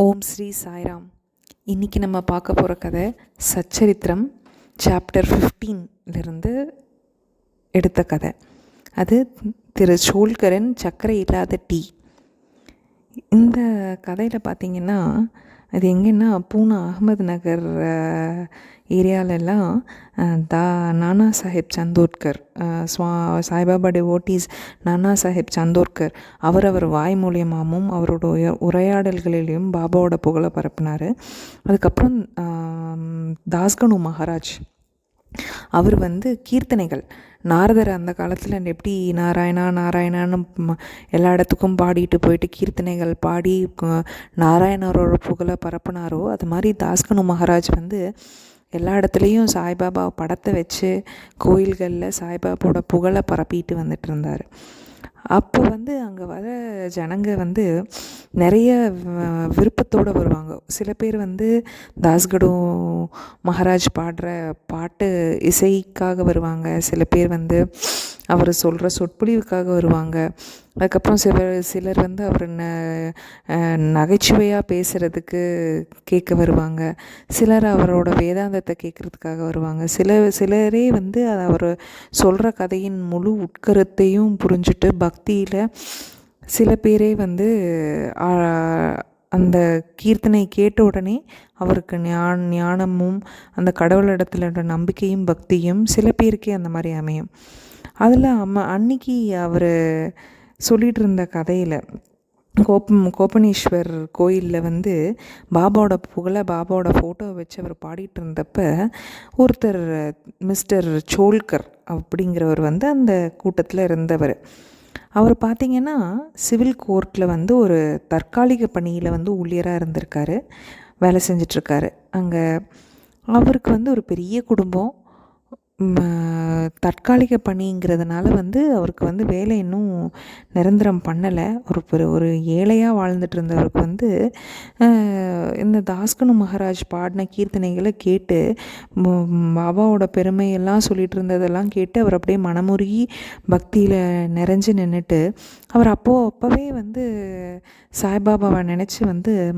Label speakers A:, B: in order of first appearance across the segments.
A: ஓம் ஸ்ரீ சாய்ராம். இன்றைக்கி நம்ம பார்க்க போகிற கதை சச்சரித்திரம் சாப்டர் 15லிருந்து எடுத்த கதை. அது திரு சோல்கரின் சர்க்கரை இல்லாத டீ. இந்த கதையில் பார்த்திங்கன்னா அது எங்கன்னா பூனா அகமது நகர் ஏரியாலெல்லாம் நானா சாஹேப் சந்தோர்கர், சாய்பாபா டிவோட்டீஸ் நானா சாஹேப் சந்தோர்கர் அவர் வாய் மூலியமாகவும் அவரோட உரையாடல்களிலையும் பாபாவோட புகழை பரப்பினார். அதுக்கப்புறம் தாஸ்கனு மகாராஜ் அவர் கீர்த்தனைகள், நாரதர் அந்த காலத்தில் எப்படி நாராயணான்னு எல்லா இடத்துக்கும் பாடிட்டு போயிட்டு கீர்த்தனைகள் பாடி நாராயணரோட புகழை பரப்புனாரோ, அது மாதிரி தாஸ்கனு மகாராஜ் எல்லா இடத்துலையும் சாய்பாபா படத்தை வச்சு கோயில்களில் சாய்பாபாவோட புகழை பரப்பிட்டு வந்துட்டு இருந்தார். அப்போ அங்கே வர ஜனங்க நிறைய விருப்பத்தோடு வருவாங்க. சில பேர் தாஸ்கனு மகாராஜ் பாடுற பாட்டு இசைக்காக வருவாங்க. சில பேர் அவர் சொல்கிற சொற்பொழிவுக்காக வருவாங்க. அதுக்கப்புறம் சிலர் அவர் நகைச்சுவையாக பேசுகிறதுக்கு கேட்க வருவாங்க. சிலர் அவரோட வேதாந்தத்தை கேட்குறதுக்காக வருவாங்க. சிலரே அவர் சொல்கிற கதையின் முழு உட்கருத்தையும் புரிஞ்சுட்டு பக்தியில் சில பேரே அந்த கீர்த்தனை கேட்ட உடனே அவருக்கு ஞானமும் அந்த கடவுளிடத்துல நம்பிக்கையும் பக்தியும் சில பேருக்கே அந்த மாதிரி அமையும். அதில் அன்னைக்கு அவர் சொல்லிகிட்டு இருந்த கதையில் கோபனேஸ்வர் கோயிலில் பாபாவோட புகழை பாபாவோட ஃபோட்டோவை வச்சு அவர் பாடிட்டு இருந்தப்ப ஒருத்தர் மிஸ்டர் சோல்கர் அப்படிங்கிறவர் அந்த கூட்டத்தில் இருந்தவர். அவர் பார்த்திங்கன்னா சிவில் கோர்ட்டில் ஒரு தற்காலிக பணியில் ஊழியராக இருந்திருக்காரு, வேலை செஞ்சிட்ருக்காரு. அங்கே அவருக்கு ஒரு பெரிய குடும்பம். தற்காலிக பணிங்கிறதுனால அவருக்கு வேலை இன்னும் நிரந்தரம் பண்ணலை. ஒரு ஏழையாக வாழ்ந்துட்டு இருந்தவருக்கு இந்த தாஸ்கனு மகாராஜ் பாடின கீர்த்தனைகளை கேட்டு பாபாவோட பெருமையெல்லாம் சொல்லிகிட்டு இருந்ததெல்லாம் கேட்டு அவர் அப்படியே மனமுருகி பக்தியில் நிறைஞ்சு நின்றுட்டு அவர் அப்போவே சாய்பாபாவை நினச்சி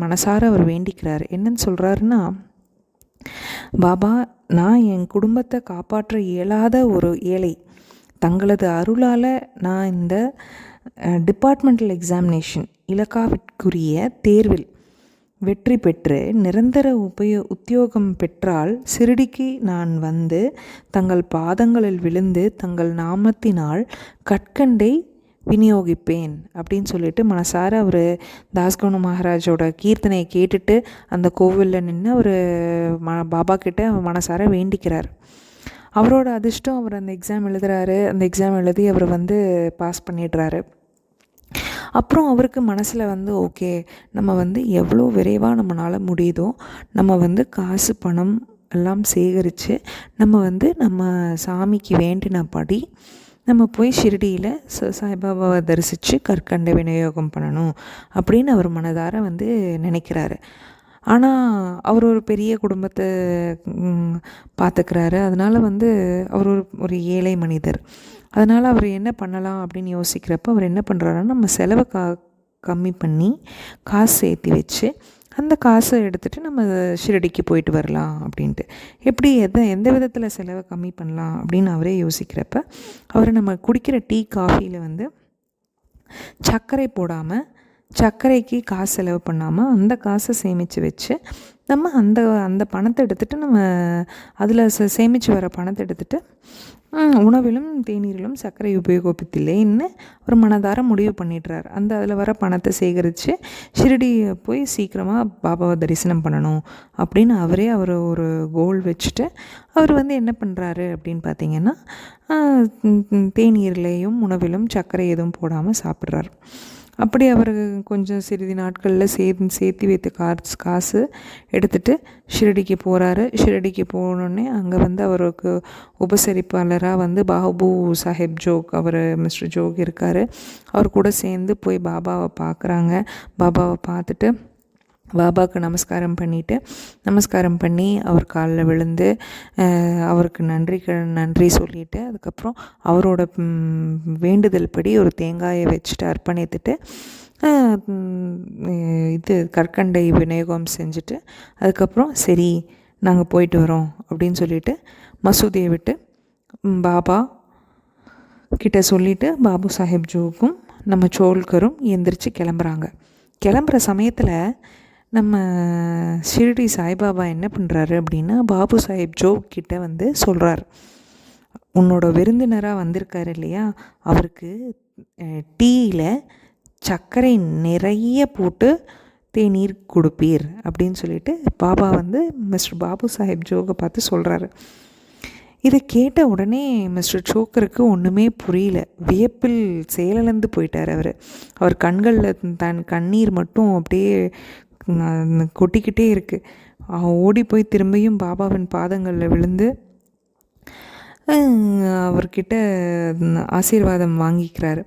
A: மனசார அவர் வேண்டிக்கிறார். என்னன்னு சொல்கிறாருன்னா, பாபா, நான் என் குடும்பத்தை காப்பாற்ற இயலாத ஒரு ஏழை. தங்களது அருளால் நான் இந்த டிபார்ட்மெண்டல் எக்ஸாமினேஷன் இலக்காவிற்குரிய தேர்வில் வெற்றி பெற்று நிரந்தர உத்தியோகம் பெற்றால் சிறுடிக்கு நான் தங்கள் பாதங்களில் விழுந்து தங்கள் நாமத்தினால் கற்கண்டை விநியோகிப்பேன் அப்படின்னு சொல்லிட்டு மனசார அவர் தாஸ்கனு மகாராஜோட கீர்த்தனையை கேட்டுட்டு அந்த கோவிலில் நின்று அவர் பாபா கிட்ட மனசார வேண்டிக்கிறார். அவரோட அதிர்ஷ்டம், அவர் அந்த எக்ஸாம் எழுதுகிறாரு. அந்த எக்ஸாம் எழுதி அவர் பாஸ் பண்ணிடுறாரு. அப்புறம் அவருக்கு மனசில் ஓகே, நம்ம எவ்வளோ விரைவாக நம்மளால் முடியுதோ நம்ம காசு பணம் எல்லாம் சேகரித்து நம்ம சாமிக்கு வேண்டினபடி நம்ம போய் ஷிரடியில் சாய்பாபாவை தரிசித்து கற்கண்டை விநியோகம் பண்ணணும் அப்படின்னு அவர் மனதார நினைக்கிறாரு. ஆனால் அவர் ஒரு பெரிய குடும்பத்தை பார்த்துக்கிறாரு. அதனால் அவர் ஒரு ஏழை மனிதர். அதனால் அவர் என்ன பண்ணலாம் அப்படின்னு யோசிக்கிறப்ப அவர் என்ன பண்ணுறாருன்னா, நம்ம செலவை கம்மி பண்ணி காசு சேர்த்தி வச்சு அந்த காசை எடுத்துகிட்டு நம்ம ஷிரடிக்கு போயிட்டு வரலாம் அப்படின்ட்டு. எப்படி எந்த விதத்தில் செலவை கம்மி பண்ணலாம் அப்படின்னு அவரே யோசிக்கிறப்ப அவர் நம்ம குடிக்கிற டீ காஃபியில் சர்க்கரை போடாமல், சர்க்கரைக்கு காசு செலவு பண்ணாமல் அந்த காசை சேமித்து வச்சு நம்ம அந்த பணத்தை எடுத்துகிட்டு நம்ம அதில் சேமித்து வர பணத்தை எடுத்துகிட்டு உணவிலும் தேநீரிலும் சர்க்கரை உபயோகிப்பதில்லைன்னு ஒரு மனதார முடிவு பண்ணிடுறார். அதில் வர பணத்தை சேகரித்து ஷிரடி போய் சீக்கிரமாக பாபாவை தரிசனம் பண்ணணும் அப்படின்னு அவர் ஒரு கோல் வச்சுட்டு அவர் என்ன பண்ணுறாரு அப்படின்னு பார்த்திங்கன்னா, தேநீர்லேயும் உணவிலும் சர்க்கரை எதுவும் போடாமல் சாப்பிட்றாரு. அப்படி அவர் கொஞ்சம் சிறிது நாட்களில் சேர்த்து வைத்த காசு எடுத்துகிட்டு ஷிரடிக்கு போகிறாரு. ஷிரடிக்கு போனோடனே அங்கே அவருக்கு உபசரிப்பாளராக பாபு சாஹேப் ஜோக், அவர் மிஸ்டர் ஜோக் இருக்கார். அவர் கூட சேர்ந்து போய் பாபாவை பார்க்குறாங்க. பாபாவை பார்த்துட்டு பாபாவுக்கு நமஸ்காரம் பண்ணி அவர் காலில் விழுந்து அவருக்கு நன்றி சொல்லிவிட்டு அதுக்கப்புறம் அவரோட வேண்டுதல் படி ஒரு தேங்காயை வச்சுட்டு அர்ப்பணித்துட்டு இது கற்கண்டை விநியோகம் செஞ்சுட்டு அதுக்கப்புறம் சரி நாங்கள் போயிட்டு வரோம் அப்படின்னு சொல்லிட்டு மசூதியை விட்டு பாபா கிட்ட சொல்லிவிட்டு பாபு சாஹேப் ஜோக்கும் நம்ம சோல்கரும் எந்திரிச்சு கிளம்புறாங்க. கிளம்புற சமயத்தில் நம்ம ஷிரடி சாய்பாபா என்ன பண்ணுறாரு அப்படின்னா பாபு சாஹேப் ஜோ கிட்ட வந்து சொல்கிறார், உன்னோட விருந்தினராக வந்திருக்காரு இல்லையா, அவருக்கு டீயில் சர்க்கரை நிறைய போட்டு தேநீர் கொடுப்பீர் அப்படின்னு சொல்லிட்டு பாபா வந்து மிஸ்டர் பாபு சாஹேப் ஜோகை பார்த்து சொல்கிறாரு. இதை கேட்ட உடனே மிஸ்டர் சோக்கருக்கு ஒன்றுமே புரியல. வியப்பில் செயலிழந்து போயிட்டார். அவர் கண்களில் தன் கண்ணீர் மட்டும் அப்படியே கொட்டிக்கிட்டே இருக்குது. ஓடி போய் திரும்பியும் பாபாவின் பாதங்களில் விழுந்து அவர்கிட்ட ஆசீர்வாதம் வாங்கிக்கிறாரு.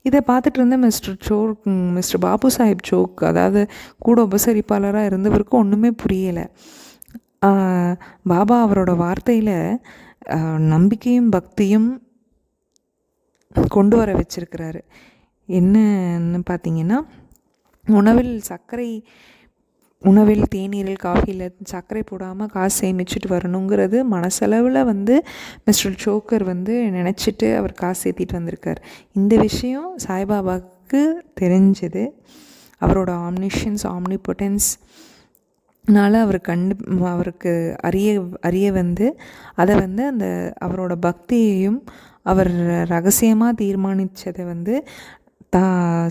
A: இதை பார்த்துட்டு இருந்த மிஸ்டர் பாபு சாஹேப் சோக், அதாவது கூட உபசரிப்பாளராக இருந்தவருக்கு ஒன்றுமே புரியலை. பாபா அவரோட வார்த்தையில் நம்பிக்கையும் பக்தியும் கொண்டு வர வச்சிருக்கிறாரு. என்னன்னு பார்த்தீங்கன்னா, உணவில் தேநீரில் காஃபியில் சர்க்கரை போடாமல் காசு சேமிச்சுட்டு வரணுங்கிறது மனசளவில் வந்து மிஸ்டர் சோக்கர் வந்து நினச்சிட்டு அவர் காசு சேர்த்திட்டு வந்திருக்கார். இந்த விஷயம் சாய்பாபாவுக்கு தெரிஞ்சது. அவரோட ஆம்னிஷன்ஸ் ஆம்னிபொட்டன்ஸ்னால அவருக்கு அறிய வந்து அதை வந்து அந்த அவரோட பக்தியையும் அவர் ரகசியமாக தீர்மானித்ததை வந்து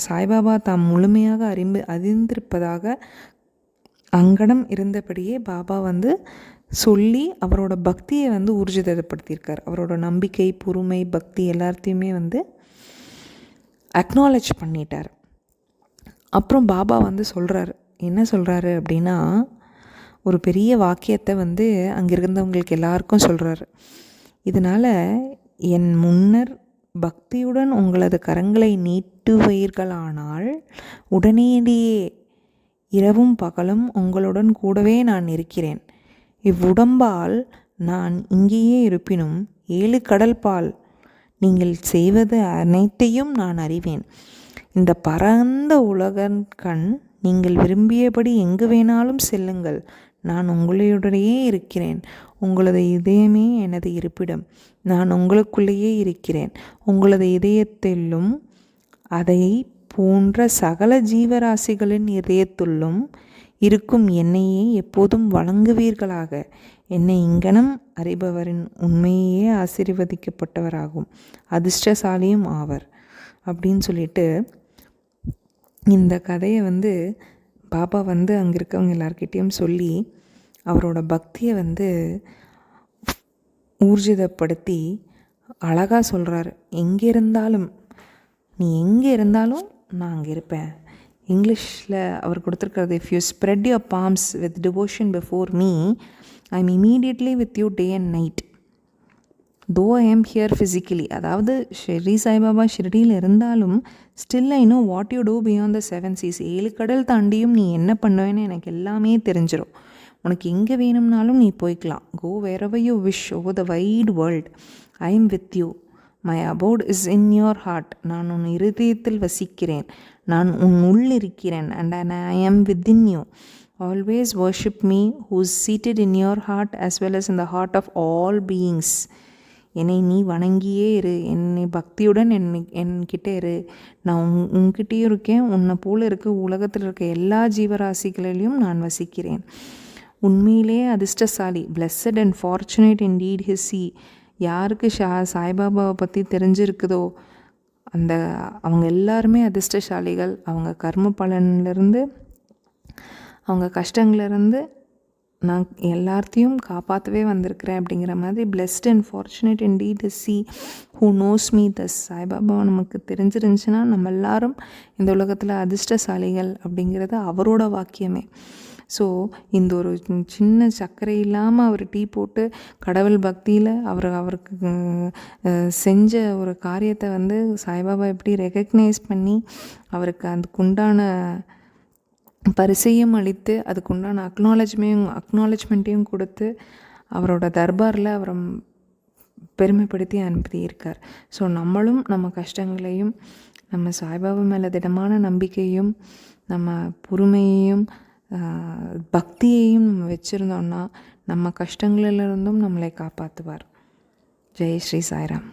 A: சாய்பாபா தாம் முழுமையாக அறிந்திருப்பதாக அங்கனம் இருந்தபடியே பாபா வந்து சொல்லி அவரோட பக்தியை வந்து ஊர்ஜிதப்படுத்தியிருக்கார். அவரோட நம்பிக்கை, பொறுமை, பக்தி எல்லாத்தையுமே வந்து அக்னாலேஜ் பண்ணிட்டார். அப்புறம் பாபா வந்து சொல்கிறார், என்ன சொல்கிறாரு அப்படின்னா, ஒரு பெரிய வாக்கியத்தை வந்து அங்கே இருந்தவங்களுக்கு எல்லாருக்கும் சொல்கிறாரு. இதனால் என் முன்னர் பக்தியுடன் உங்களது கரங்களை நீட்டுவீர்களானால் உடனடியே இரவும் பகலும் உங்களுடன் கூடவே நான் இருக்கிறேன். இவ்வுடம்பால் நான் இங்கேயே இருப்பினும் 7 கடல் பால் நீங்கள் செய்வது அனைத்தையும் நான் அறிவேன். இந்த பரந்த உலகக்கண் நீங்கள் விரும்பியபடி எங்கு வேணாலும் செல்லுங்கள், நான் உங்களுடையே இருக்கிறேன். உங்களது இதயமே எனது இருப்பிடம். நான் உங்களுக்குள்ளேயே இருக்கிறேன். உங்களது இதயத்திலும் அதை போன்ற சகல ஜீவராசிகளின் இதயத்துள்ளும் இருக்கும் என்னையே எப்போதும் வழங்குவீர்களாக. என்னை இங்கனம் அறிபவரின் உண்மையே ஆசீர்வதிக்கப்பட்டவராகும், அதிர்ஷ்டசாலியும் ஆவர் அப்படின்னு சொல்லிட்டு இந்த கதையை வந்து பாபா வந்து அங்கே இருக்கவங்க எல்லார்கிட்டேயும் சொல்லி அவரோட பக்தியை வந்து ஊர்ஜிதப்படுத்தி அழகாக சொல்கிறாரு. நீ எங்கே இருந்தாலும் நான் அங்கே இருப்பேன். இங்கிலீஷில் அவர் கொடுத்துருக்கிறது, if you spread your palms with devotion before me, I am immediately with you day and night தோ ஐ எம் ஹியர் ஃபிசிக்கலி. அதாவது ஷிரடி சாய்பாபா ஷிரடியில் இருந்தாலும் still I know what you do beyond the 7 seas. 7 கடல் தாண்டியும் நீ என்ன பண்ணுவேன்னு எனக்கு எல்லாமே தெரிஞ்சிடும். உனக்கு எங்கே வேணும்னாலும் நீ போய்க்கலாம். கோ wherever you wish over the wide world. I am with you. My abode is in your heart. நான் உன் இருதயத்தில் வசிக்கிறேன். நான் உன் உள் இருக்கிறேன். And I am within you. Always worship me who is seated in your heart as well as in the heart of all beings. என்னை நீ வணங்கியே இரு. என்னை பக்தியுடன் என்கிட்ட இரு. நான் உன்கிட்டேயும் இருக்கேன். உன்னை போல் இருக்க உலகத்தில் இருக்க எல்லா ஜீவராசிகளிலையும் நான் வசிக்கிறேன். உண்மையிலே அதிர்ஷ்டசாலி, blessed and fortunate indeed his he. யாருக்கு சாய்பாபாவை பற்றி தெரிஞ்சிருக்குதோ அவங்க எல்லாருமே அதிர்ஷ்டசாலிகள். அவங்க கர்ம பலன்லேருந்து அவங்க கஷ்டங்கள்லேருந்து நான் எல்லாத்தையும் காப்பாற்றவே வந்திருக்கிறேன் அப்படிங்கிற மாதிரி blessed and fortunate indeed is he who knows me thus. சாய்பாபாவை நமக்கு தெரிஞ்சிருந்துச்சுன்னா நம்ம எல்லாரும் இந்த உலகத்தில் அதிர்ஷ்டசாலிகள் அப்படிங்கிறது அவரோட வாக்கியமே. ஸோ இந்த ஒரு சின்ன சர்க்கரை இல்லாமல் அவர் டீ போட்டு கடவுள் பக்தியில் அவருக்கு செஞ்ச ஒரு காரியத்தை வந்து சாய்பாபா எப்படி ரெகக்னைஸ் பண்ணி அவருக்கு அதுக்குண்டான பரிசையும் அளித்து அதுக்குண்டான அக்னாலஜ்மெண்ட்டையும் கொடுத்து அவரோட தர்பாரில் அவரை பெருமைப்படுத்தி அனுப்பியிருக்கார். ஸோ நம்மளும் நம்ம கஷ்டங்களையும் நம்ம சாய்பாபா மேலே திடமான நம்பிக்கையும் நம்ம பொறுமையையும் பக்தியையும் நம்ம வச்சுருந்தோன்னா நம்ம கஷ்டங்களிலிருந்தும் நம்மளை காப்பாற்றுவார். ஜெய் ஸ்ரீ சாய்ராம்.